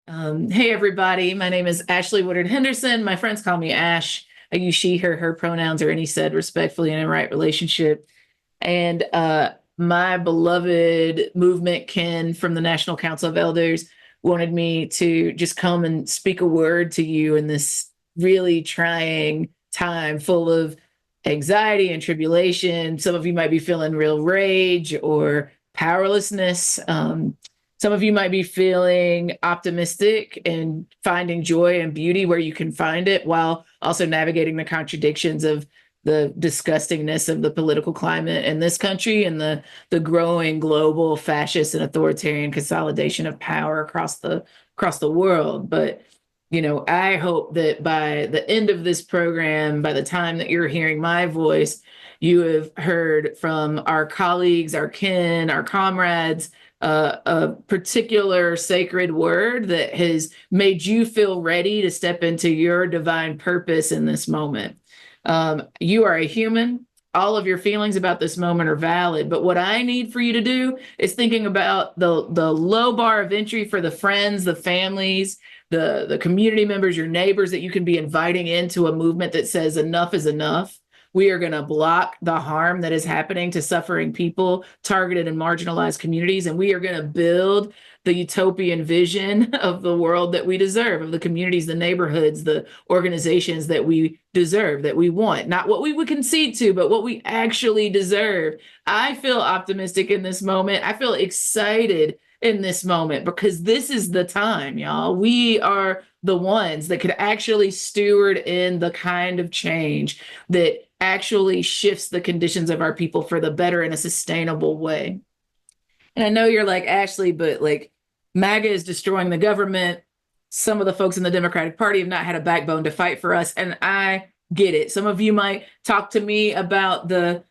Hey, everybody. My name is Ashley Woodard-Henderson. My friends call me Ash. I use she, her pronouns, or any said respectfully in a right relationship. And my beloved movement kin from the National Council of Elders wanted me to just come and speak a word to you in this really trying time full of anxiety and tribulation. Some of you might be feeling real rage or powerlessness. Some of you might be feeling optimistic and finding joy and beauty where you can find it, while also navigating the contradictions of the disgustingness of the political climate in this country and the growing global fascist and authoritarian consolidation of power across the world. But I hope that by the end of this program, by the time that you're hearing my voice, you have heard from our colleagues, our kin, our comrades, a particular sacred word that has made you feel ready to step into your divine purpose in this moment. You are a human. All of your feelings about this moment are valid. But what I need for you to do is thinking about the low bar of entry for the friends, the families, the community members, your neighbors that you can be inviting into a movement that says enough is enough. We are going to block the harm that is happening to suffering people, targeted and marginalized communities, and we are going to build the utopian vision of the world that we deserve, of the communities, the neighborhoods, the organizations that we deserve, that we want, not what we would concede to, but what we actually deserve. I feel optimistic in this moment. I feel excited in this moment because this is the time, y'all. We are the ones that could actually steward in the kind of change that actually shifts the conditions of our people for the better in a sustainable way. And I know you're like, Ashley, but like MAGA is destroying the government. Some of the folks in the Democratic Party have not had a backbone to fight for us. And I get it. Some of you might talk to me about the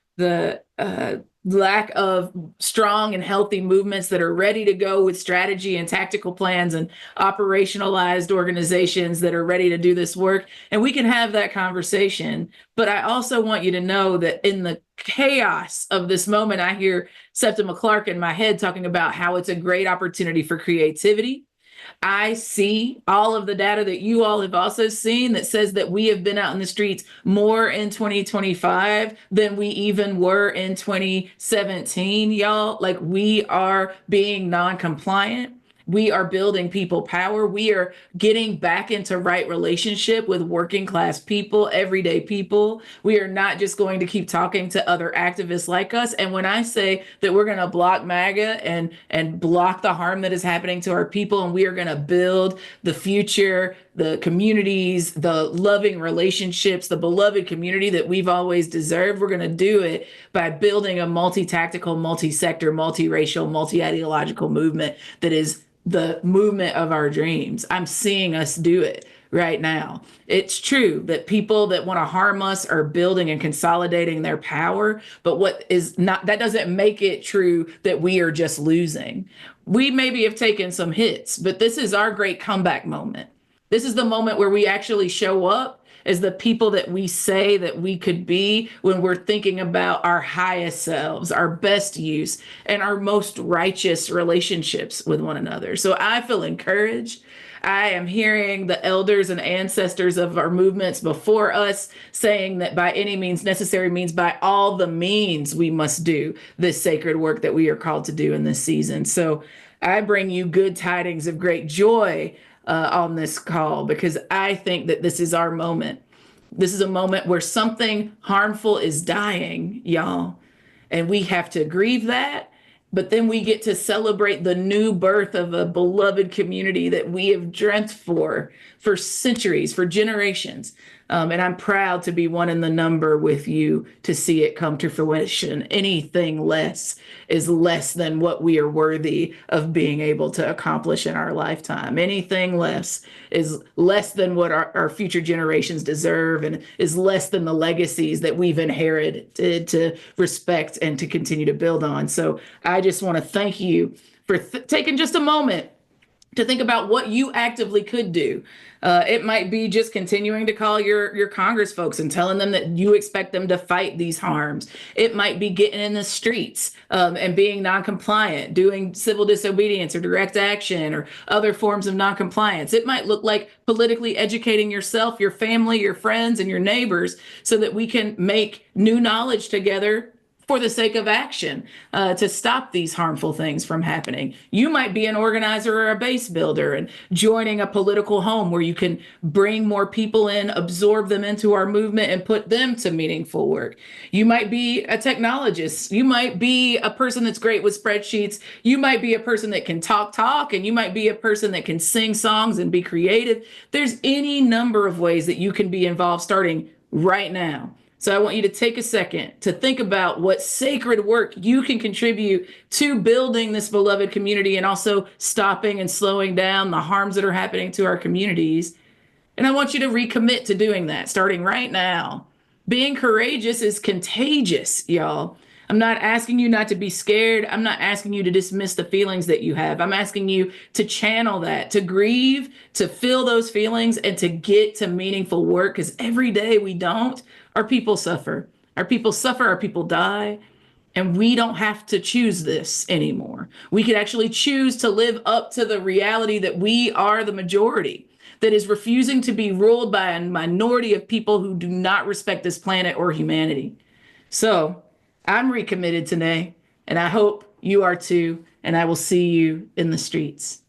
lack of strong and healthy movements that are ready to go with strategy and tactical plans and operationalized organizations that are ready to do this work. And we can have that conversation. But I also want you to know that in the chaos of this moment, I hear Septima Clark in my head talking about how it's a great opportunity for creativity. I see all of the data that you all have also seen that says that we have been out in the streets more in 2025 than we even were in 2017, y'all. Like, we are being non-compliant. We are building people power. We are getting back into right relationship with working class people, everyday people. We are not just going to keep talking to other activists like us. And when I say that we're going to block MAGA and block the harm that is happening to our people, and we are going to build the future, the communities, the loving relationships, the beloved community that we've always deserved, we're going to do it by building a multi-tactical, multi-sector, multi-racial, multi-ideological movement that is the movement of our dreams. I'm seeing us do it right now. It's true that people that want to harm us are building and consolidating their power, but what is not, that doesn't make it true that we are just losing. We maybe have taken some hits, but this is our great comeback moment. This is the moment where we actually show up as the people that we say that we could be when we're thinking about our highest selves, our best use, and our most righteous relationships with one another. So I feel encouraged. I am hearing the elders and ancestors of our movements before us saying that by any means necessary means by all the means we must do this sacred work that we are called to do in this season. So I bring you good tidings of great joy on this call, because I think that this is our moment. This is a moment where something harmful is dying, y'all. And we have to grieve that. But then we get to celebrate the new birth of a beloved community that we have dreamt for centuries, for generations. And I'm proud to be one in the number with you to see it come to fruition. Anything less is less than what we are worthy of being able to accomplish in our lifetime. Anything less is less than what our future generations deserve, and is less than the legacies that we've inherited to respect and to continue to build on. So I just want to thank you for taking just a moment to think about what you actively could do. It might be just continuing to call your Congress folks and telling them that you expect them to fight these harms. It might be getting in the streets and being non-compliant, doing civil disobedience or direct action or other forms of non-compliance. It might look like politically educating yourself, your family, your friends, and your neighbors so that we can make new knowledge together for the sake of action to stop these harmful things from happening. You might be an organizer or a base builder and joining a political home where you can bring more people in, absorb them into our movement, and put them to meaningful work. You might be a technologist. You might be a person that's great with spreadsheets. You might be a person that can talk, and you might be a person that can sing songs and be creative. There's any number of ways that you can be involved starting right now. So I want you to take a second to think about what sacred work you can contribute to building this beloved community and also stopping and slowing down the harms that are happening to our communities. And I want you to recommit to doing that starting right now. Being courageous is contagious, y'all. I'm not asking you not to be scared. I'm not asking you to dismiss the feelings that you have. I'm asking you to channel that, to grieve, to feel those feelings, and to get to meaningful work, because every day we don't, our people suffer. Our people suffer, our people die, and we don't have to choose this anymore. We could actually choose to live up to the reality that we are the majority that is refusing to be ruled by a minority of people who do not respect this planet or humanity. So I'm recommitted today, and I hope you are too, and I will see you in the streets.